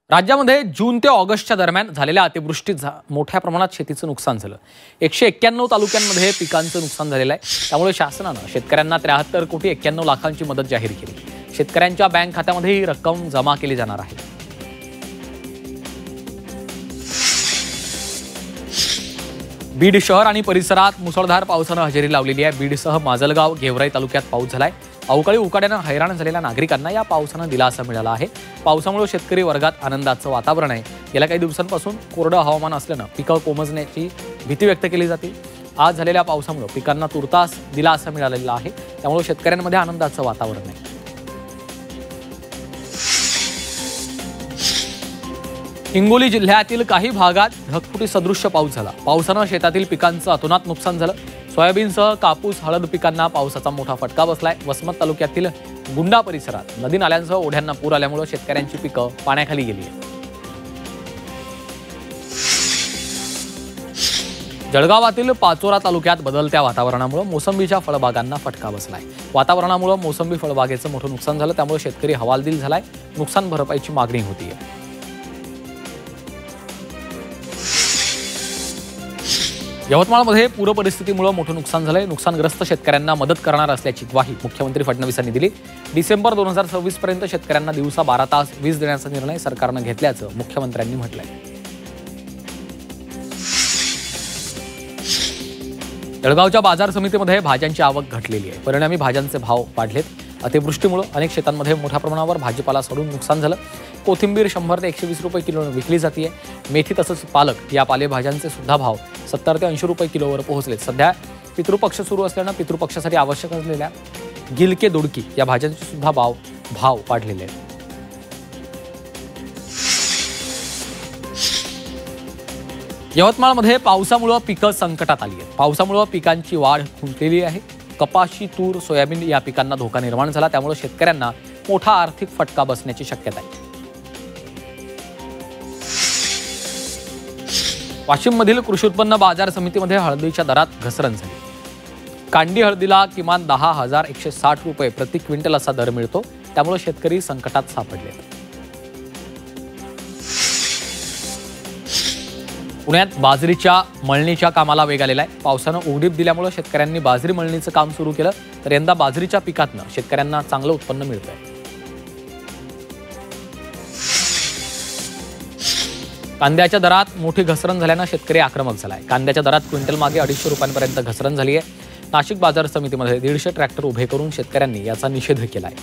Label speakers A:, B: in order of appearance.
A: राज्यामध्ये जून ते ऑगस्टच्या दरम्यान झालेल्या अतिवृष्टीत मोठ्या प्रमाणात शेतीचं नुकसान झालं। 191 तालुक्यांमध्ये पिकांचं नुकसान झालेलं आहे। त्यामुळे शासनानं शेतकऱ्यांना 73 कोटी 91 लाखांची मदत जाहीर केली। शेतकऱ्यांच्या बँक खात्यामध्ये ही रक्कम जमा केली जाणार आहे। बीड शहर आणि परिसरात मुसळधार पावसानं हजेरी लावलेली आहे। बीडसह माजलगाव, गेवराई तालुक्यात पाऊस झालाय। अवकाळी उकाड्यानं हैराण झालेल्या नागरिकांना या पावसानं दिलासा मिळाला आहे। पावसामुळे शेतकरी वर्गात आनंदाचं वातावरण आहे। गेल्या काही दिवसांपासून कोरडं हवामान असल्यानं पिकं कोमेजण्याची भीती व्यक्त केली जाते। आज झालेल्या पावसामुळे पिकांना तुर्तास दिलासा मिळालेला आहे। त्यामुळे शेतकऱ्यांमध्ये आनंदाचं वातावरण आहे। हिंगोली जिल्ह्यातील काही भागात ढगफुटी सदृश्य पाऊस झाला। पावसानं शेतातील पिकांचं अतोनात नुकसान झालं। सोयाबीनसह कापूस, हळद पिकांना पावसाचा मोठा फटका बसलाय। वसमत तालुक्यातील गुंडा परिसरात नदी नाल्यांसह ओढ्यांना पूर आल्यामुळे शेतकऱ्यांची पिकं पाण्याखाली गेली आहेत। जळगावातील पाचोरा तालुक्यात बदलत्या वातावरणामुळे मोसंबीच्या फळबागांना फटका बसलाय। वातावरणामुळे मोसंबी फळबागेचं मोठं नुकसान झालं। त्यामुळे शेतकरी हवालदिल झालाय। नुकसान भरपाईची मागणी होतीये। यवतमाळमध्ये पूर परिस्थितीमुळे मोठं नुकसान झालंय। नुकसानग्रस्त शेतकऱ्यांना मदत करणार असल्याची ग्वाही मुख्यमंत्री फडणवीसांनी दिली। डिसेंबर 2026 पर्यंत शेतकऱ्यांना दिवसा 12 तास वीज देण्याचा निर्णय सरकारनं घेतल्याचं मुख्यमंत्र्यांनी म्हटलंय। जळगावच्या बाजार समितीमध्ये भाज्यांची आवक घटलेली आहे। परिणामी भाज्यांचे भाव वाढलेत। अतिवृष्टीमुळे अनेक शेतांमध्ये मोठ्या प्रमाणावर भाजीपाला सडून नुकसान झालं। कोथिंबीर 100 ते 120 रुपये किलोने विकली जाते। मेथी तसंच पालक या पालेभाज्यांचे सुद्धा भाव 70 ते 80 रुपये किलोवर पोहोचलेत। सध्या पितृपक्ष सुरू असल्यानं पितृपक्षासाठी आवश्यक असलेल्या गिलके, दोडकी या भाज्यांचे सुद्धा भाव वाढलेले आहेत। यवतमाळमध्ये पावसामुळे पिकं संकटात आली आहेत। पावसामुळे पिकांची वाढ खुंटलेली आहे। कपाशी, तूर, सोयाबीन या पिकांना धोका निर्माण झाला। त्यामुळे शेतकऱ्यांना मोठा आर्थिक फटका बसण्याची शक्यता आहे। वाशिममधील कृषी उत्पन्न बाजार समितीमध्ये हळदीच्या दरात घसरण झाली। कांडी हळदीला किमान 10,160 रुपये प्रति क्विंटल असा दर मिळतो। त्यामुळे शेतकरी संकटात सापडले। पुण्यात बाजरीच्या मळणीच्या कामाला वेग आलेला आहे। पावसानं उघडीप दिल्यामुळे शेतकऱ्यांनी बाजरी मळणीचं काम सुरू केलं। तर यंदा बाजरीच्या पिकातनं शेतकऱ्यांना चांगलं उत्पन्न मिळतंय। कांद्याच्या दरात मोठी घसरण झाल्यानं शेतकरी आक्रमक झालाय। कांद्याच्या दरात क्विंटल मागे 250 रुपयांपर्यंत घसरण झाली आहे। नाशिक बाजार समितीमध्ये 150 ट्रॅक्टर उभे करून शेतकऱ्यांनी याचा निषेध केलाय।